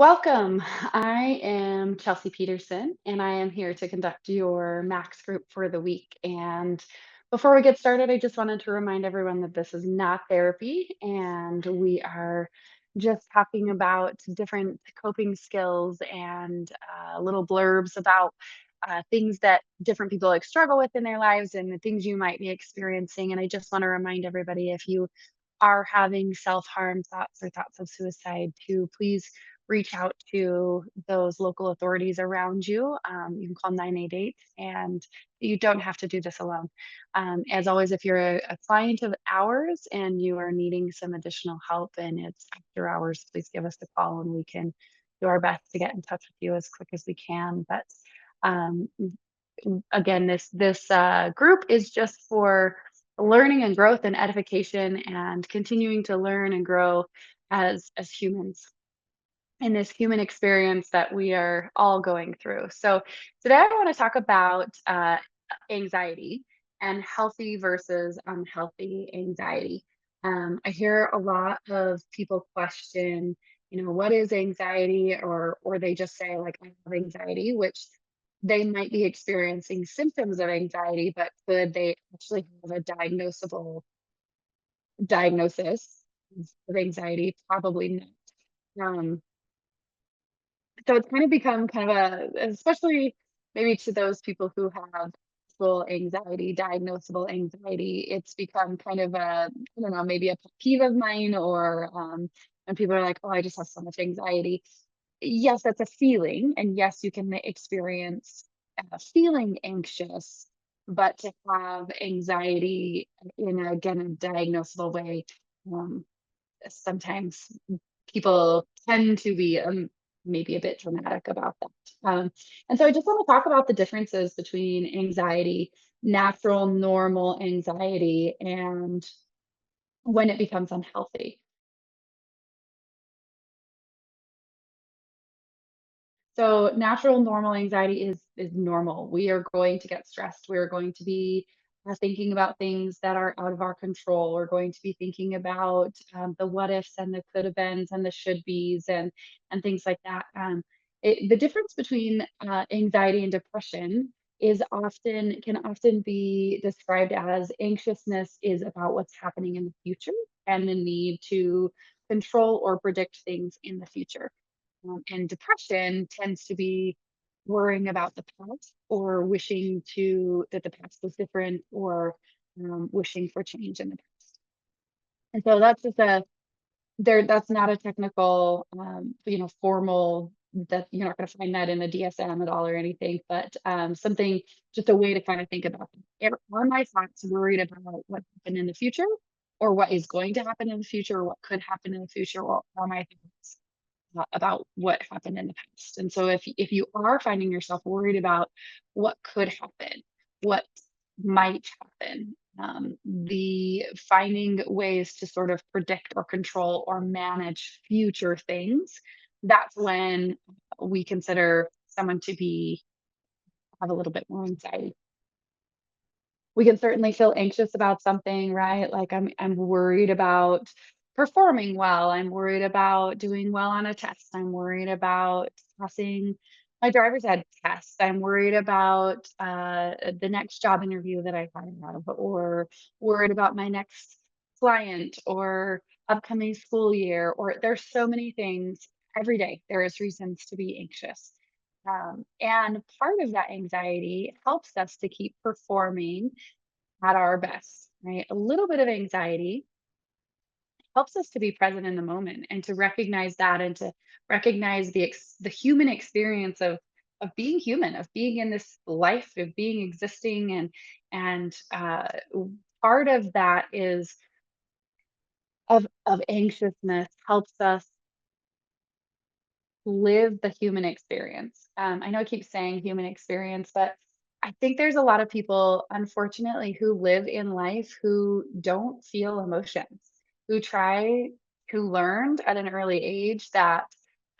Welcome. I am Chelsea Peterson, and I am here to conduct your Max group for the week. And before we get started, I just wanted to remind everyone that this is not therapy, and we are just talking about different coping skills and little blurbs about things that different people like struggle with in their lives and the things you might be experiencing. And I just want to remind everybody if you are having self-harm thoughts or thoughts of suicide to please reach out to those local authorities around you. You can call 988 and you don't have to do this alone. As always, if you're a client of ours and you are needing some additional help and it's after hours, please give us a call and we can do our best to get in touch with you as quick as we can. But um, again, this group is just for learning and growth and edification and continuing to learn and grow as humans in this human experience that we are all going through. So today I want to talk about anxiety and healthy versus unhealthy anxiety. I hear a lot of people question, what is anxiety, or they just say like I have anxiety, which they might be experiencing symptoms of anxiety, but could they actually have a diagnosable diagnosis of anxiety? Probably not. So it's kind of become kind of especially maybe to those people who have full anxiety, diagnosable anxiety, it's become kind of I don't know, maybe a pet peeve of mine, or when people are like, oh, I just have so much anxiety. Yes, that's a feeling. And yes, you can experience feeling anxious, but to have anxiety in again, a diagnosable way, um, sometimes people tend to be maybe a bit dramatic about that. And so I just want to talk about the differences between anxiety, natural, normal anxiety, and when it becomes unhealthy. So natural, normal anxiety is normal. We are going to get stressed. We are going to be thinking about things that are out of our control. We're going to be thinking about the what ifs and the could have beens and the should be's and things like that. The difference between anxiety and depression is often can often be described as anxiousness is about what's happening in the future and the need to control or predict things in the future, and depression tends to be worrying about the past or wishing to that the past was different, or wishing for change in the past. And so that's just a there that's not a technical formal, that you're not going to find that in the DSM at all or anything, but something, just a way to kind of think about it. Are my thoughts worried about what happened in the future, or what is going to happen in the future, or what could happen in the future, or are my thoughts about what happened in the past? And so if you are finding yourself worried about what could happen, what might happen, the finding ways to sort of predict or control or manage future things, that's when we consider someone to be have a little bit more anxiety. We can certainly feel anxious about something, right? Like I'm worried about performing well. I'm worried about doing well on a test. I'm worried about passing my driver's ed test. I'm worried about the next job interview that I have, or worried about my next client, or upcoming school year. Or there's so many things every day. There is reasons to be anxious. And part of that anxiety helps us to keep performing at our best, right? A little bit of anxiety helps us to be present in the moment and to recognize that, and to recognize the human experience of being human, of being in this life, of being existing, and part of that is of anxiousness helps us live the human experience. I know I keep saying human experience, but I think there's a lot of people, unfortunately, who live in life who don't feel emotions, who learned at an early age that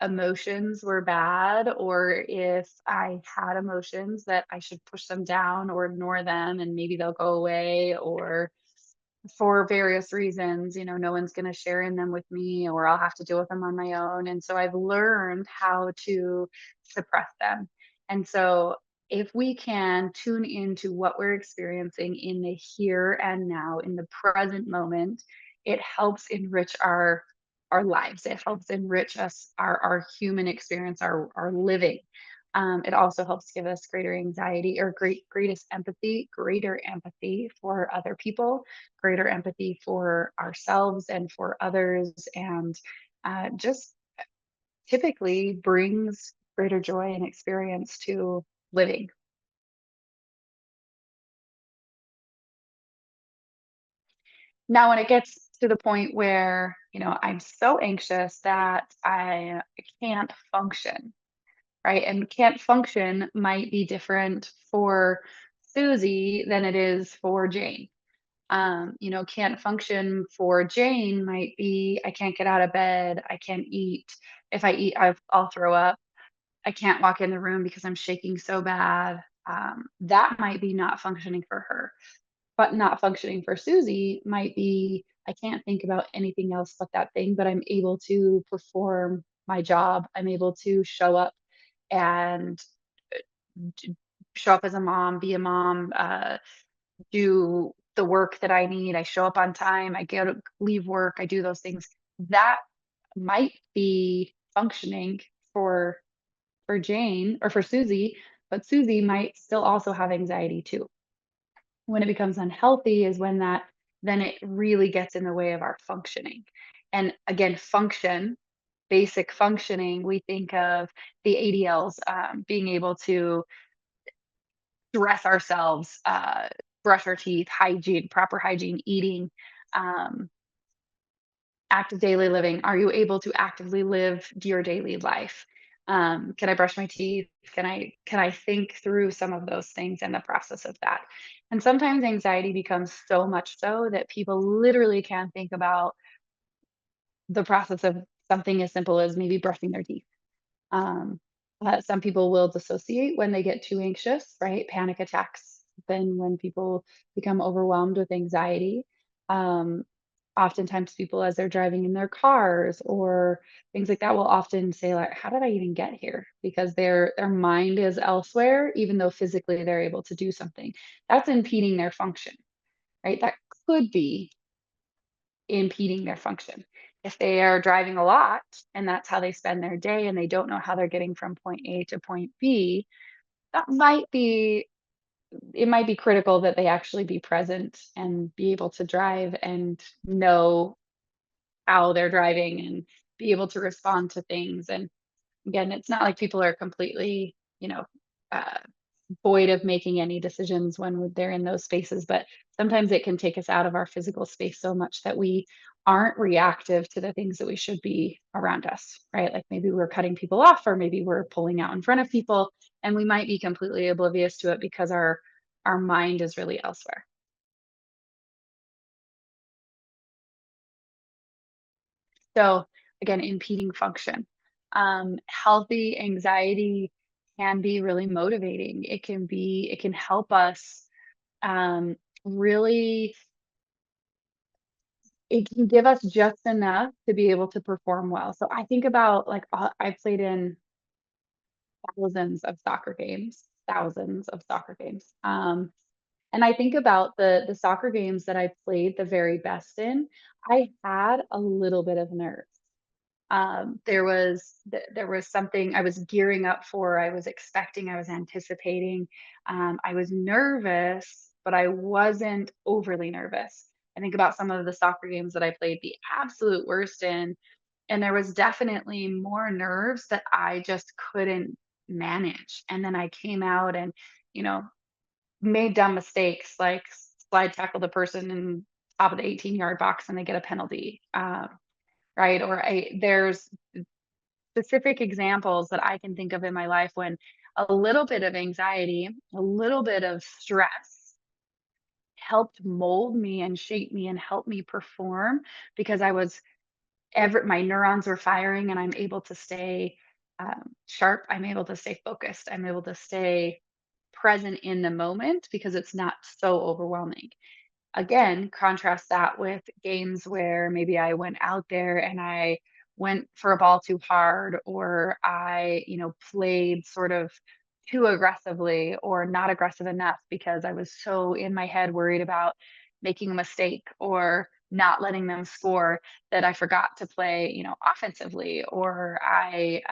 emotions were bad, or if I had emotions that I should push them down or ignore them and maybe they'll go away, or for various reasons. No one's going to share in them with me, or I'll have to deal with them on my own. And so I've learned how to suppress them. And so if we can tune into what we're experiencing in the here and now, in the present moment, it helps enrich our lives. It helps enrich us, our human experience, our living. It also helps give us greater anxiety, or greater empathy for other people, greater empathy for ourselves and for others, and just typically brings greater joy and experience to living. Now, when it gets to the point where, I'm so anxious that I can't function, right? And can't function might be different for Susie than it is for Jane. Can't function for Jane might be I can't get out of bed, I can't eat. If I eat, I'll throw up. I can't walk in the room because I'm shaking so bad. That might be not functioning for her. But not functioning for Susie might be I can't think about anything else but that thing, but I'm able to perform my job. I'm able to show up and d- show up as a mom, be a mom, do the work that I need. I show up on time. I get leave work. I do those things. That might be functioning for Jane or for Susie, but Susie might still also have anxiety too. When it becomes unhealthy is when that then it really gets in the way of our functioning. And again, basic functioning, we think of the ADLs, being able to dress ourselves, brush our teeth, hygiene, proper hygiene, eating, um, active daily living. Are you able to actively live your daily life? Can I brush my teeth? Can I think through some of those things in the process of that? And sometimes anxiety becomes so much so that people literally can't think about the process of something as simple as maybe brushing their teeth. um, some people will dissociate when they get too anxious, right? Panic attacks then when people become overwhelmed with anxiety. Um, Oftentimes, people, as they're driving in their cars or things like that, will often say, like, "How did I even get here?" Because their mind is elsewhere, even though physically they're able to do something. That's impeding their function, right? That could be impeding their function. If they are driving a lot and that's how they spend their day and they don't know how they're getting from point A to point B, that might be it might be critical that they actually be present and be able to drive and know how they're driving and be able to respond to things. And again, it's not like people are completely, uh, void of making any decisions when they're in those spaces, but sometimes it can take us out of our physical space so much that we aren't reactive to the things that we should be around us, right? Like maybe we're cutting people off, or maybe we're pulling out in front of people, and we might be completely oblivious to it because our mind is really elsewhere. So again, impeding function. Healthy anxiety can be really motivating. It can help us, really, it can give us just enough to be able to perform well. So I think about, like, I played in thousands of soccer games. And I think about the soccer games that I played the very best in. I had a little bit of nerves. There was something I was gearing up for. I was expecting. I was anticipating. I was nervous, but I wasn't overly nervous. I think about some of the soccer games that I played the absolute worst in, and there was definitely more nerves that I just couldn't manage. And then I came out and, you know, made dumb mistakes, like slide tackle the person in top of the 18-yard box and they get a penalty. Right. There's specific examples that I can think of in my life when a little bit of anxiety, a little bit of stress helped mold me and shape me and help me perform because my neurons were firing and I'm able to stay sharp. I'm able to stay focused. I'm able to stay present in the moment because it's not so overwhelming. again, contrast that with games where maybe I went out there and I went for a ball too hard, or I, played sort of too aggressively or not aggressive enough because I was so in my head worried about making a mistake or not letting them score that I forgot to play, offensively, or I,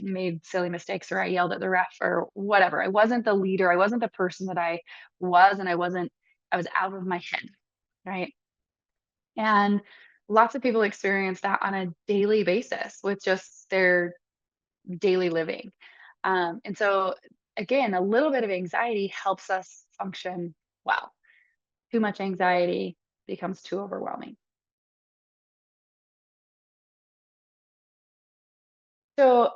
made silly mistakes, or I yelled at the ref or whatever. I wasn't the leader. I wasn't the person that I was, and I was out of my head, right? And lots of people experience that on a daily basis with just their daily living. And so, again, a little bit of anxiety helps us function well. Too much anxiety becomes too overwhelming. So,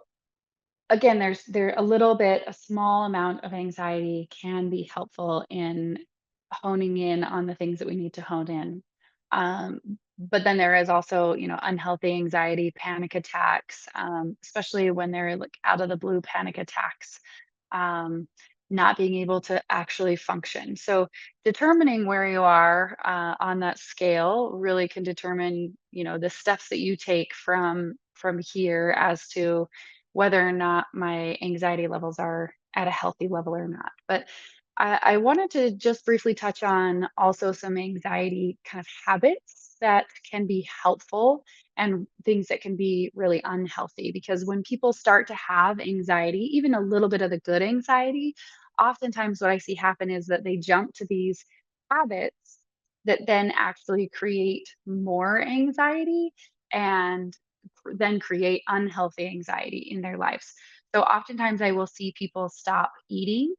again, a small amount of anxiety can be helpful in honing in on the things that we need to hone in. Um, but then there is also, unhealthy anxiety, panic attacks, especially when they're like out of the blue panic attacks, um, not being able to actually function. So determining where you are on that scale really can determine, the steps that you take from here as to whether or not my anxiety levels are at a healthy level or not. But I wanted to just briefly touch on also some anxiety kind of habits that can be helpful and things that can be really unhealthy. Because when people start to have anxiety, even a little bit of the good anxiety, oftentimes what I see happen is that they jump to these habits that then actually create more anxiety and then create unhealthy anxiety in their lives. So oftentimes I will see people stop eating,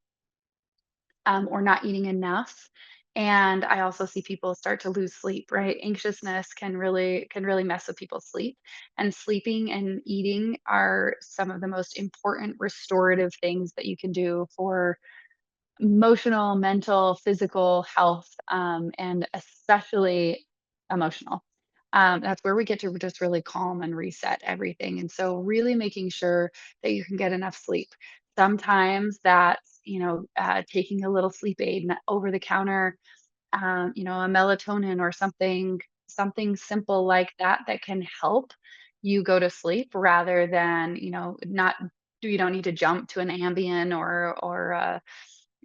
or not eating enough. And I also see people start to lose sleep, right? Anxiousness can really mess with people's sleep. And sleeping and eating are some of the most important restorative things that you can do for emotional, mental, physical health, and especially emotional. That's where we get to just really calm and reset everything. And so, really making sure that you can get enough sleep. Sometimes that's, taking a little sleep aid over the counter, a melatonin or something simple like that that can help you go to sleep rather than, not you don't need to jump to an Ambien or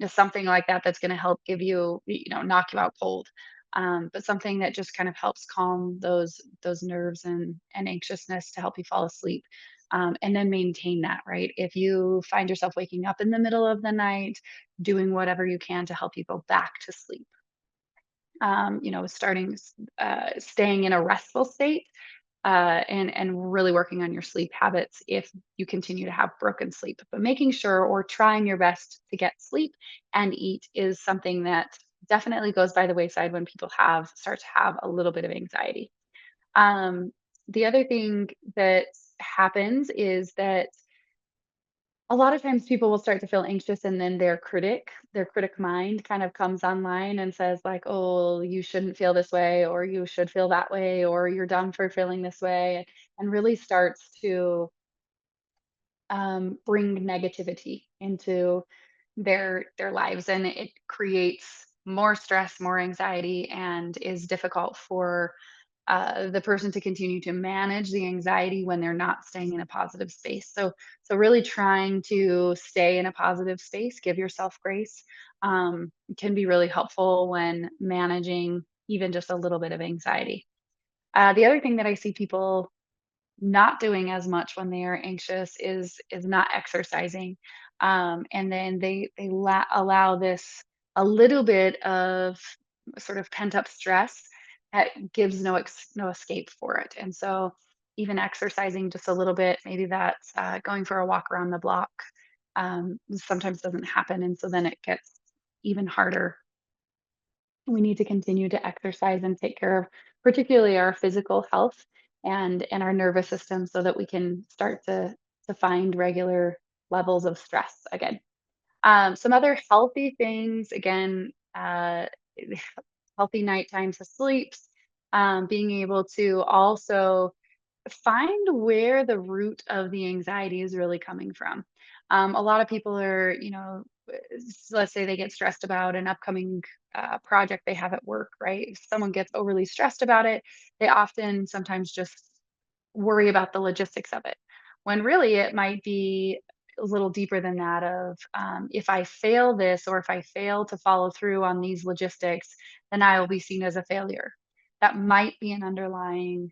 something like that that's going to help give you, knock you out cold. But something that just kind of helps calm those nerves and anxiousness to help you fall asleep. And then maintain that, right? If you find yourself waking up in the middle of the night, doing whatever you can to help you go back to sleep, staying in a restful state, and really working on your sleep habits if you continue to have broken sleep. But making sure or trying your best to get sleep and eat is something that definitely goes by the wayside when people have start to have a little bit of anxiety. Um, the other thing that happens is that a lot of times people will start to feel anxious, and then their critic mind kind of comes online and says like, "Oh, you shouldn't feel this way, or you should feel that way, or you're done for feeling this way," and really starts to bring negativity into their lives, and it creates more stress, more anxiety, and is difficult for the person to continue to manage the anxiety when they're not staying in a positive space. So really trying to stay in a positive space, give yourself grace, can be really helpful when managing even just a little bit of anxiety. The other thing that I see people not doing as much when they are anxious is not exercising, and then they allow this a little bit of sort of pent up stress that gives no escape for it. And so even exercising just a little bit, maybe that's going for a walk around the block, sometimes doesn't happen, and so then it gets even harder. We need to continue to exercise and take care of particularly our physical health and our nervous system so that we can start to find regular levels of stress again. Some other healthy things, again, healthy night times of sleeps, being able to also find where the root of the anxiety is really coming from. A lot of people are, let's say they get stressed about an upcoming project they have at work, right? If someone gets overly stressed about it, they often sometimes just worry about the logistics of it. When really it might be a little deeper than that of if I fail this or if I fail to follow through on these logistics, then I will be seen as a failure. That might be an underlying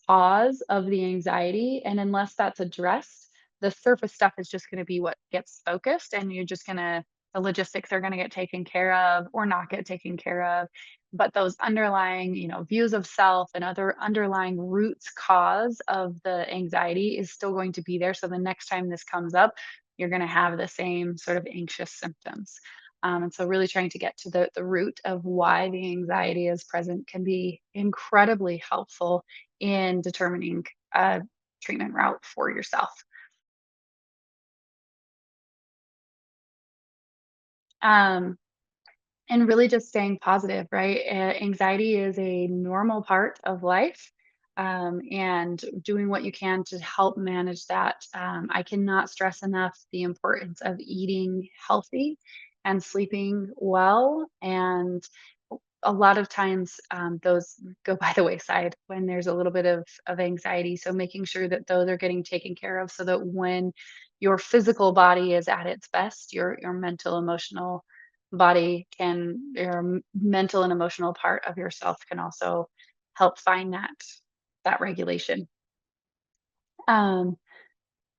cause of the anxiety, and unless that's addressed, the surface stuff is just gonna be what gets focused, and you're just gonna the logistics are gonna get taken care of or not get taken care of. But those underlying, views of self and other underlying roots cause of the anxiety is still going to be there, so the next time this comes up, you're gonna have the same sort of anxious symptoms. And so really trying to get to the root of why the anxiety is present can be incredibly helpful in determining a treatment route for yourself. Um, and really just staying positive, right? Anxiety is a normal part of life. And doing what you can to help manage that. I cannot stress enough the importance of eating healthy and sleeping well. And a lot of times those go by the wayside when there's a little bit of anxiety. So making sure that those are getting taken care of so that when your physical body is at its best, your mental, emotional body can, mental and emotional part of yourself can also help find that regulation. Um,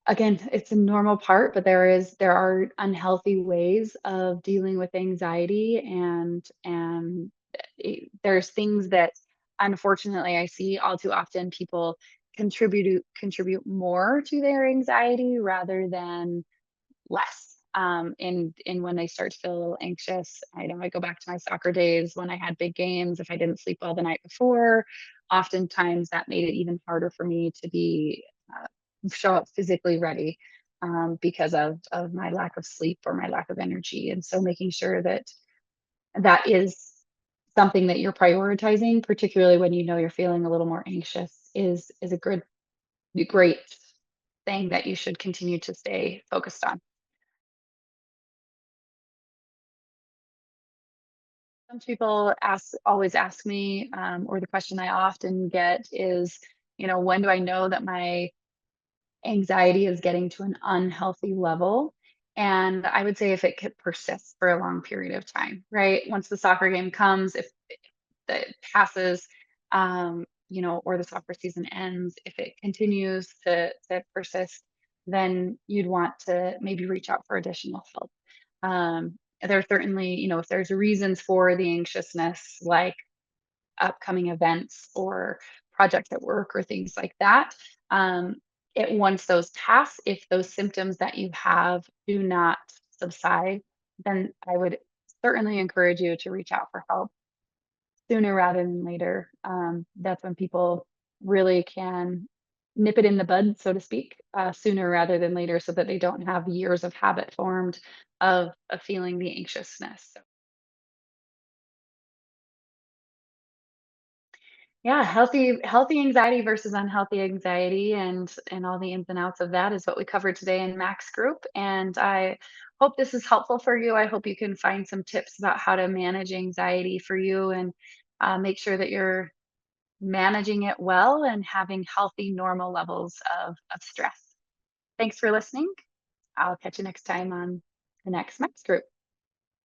Again, it's a normal part, but there are unhealthy ways of dealing with anxiety and there's things that unfortunately I see all too often people contribute more to their anxiety rather than less. And when they start to feel a little anxious, I know I go back to my soccer days when I had big games. If I didn't sleep well the night before, oftentimes that made it even harder for me to be show up physically ready because of my lack of sleep or my lack of energy. And so making sure that that is something that you're prioritizing, particularly when you know you're feeling a little more anxious, is a great thing that you should continue to stay focused on. Some people always ask me, or the question I often get is, when do I know that my anxiety is getting to an unhealthy level? And I would say if it could persist for a long period of time, right? Once the soccer game comes, if that passes, or the soccer season ends, if it continues to persist, then you'd want to maybe reach out for additional help. There certainly, if there's reasons for the anxiousness, like upcoming events or projects at work or things like that, um, once those pass, if those symptoms that you have do not subside, then I would certainly encourage you to reach out for help sooner rather than later. That's when people really can nip it in the bud, so to speak, sooner rather than later, so that they don't have years of habit formed of feeling the anxiousness. So, yeah, healthy anxiety versus unhealthy anxiety, and all the ins and outs of that is what we covered today in Max Group. And I hope this is helpful for you. I hope you can find some tips about how to manage anxiety for you and make sure that you're managing it well and having healthy, normal levels of stress. Thanks for listening. I'll catch you next time on the next Max Group.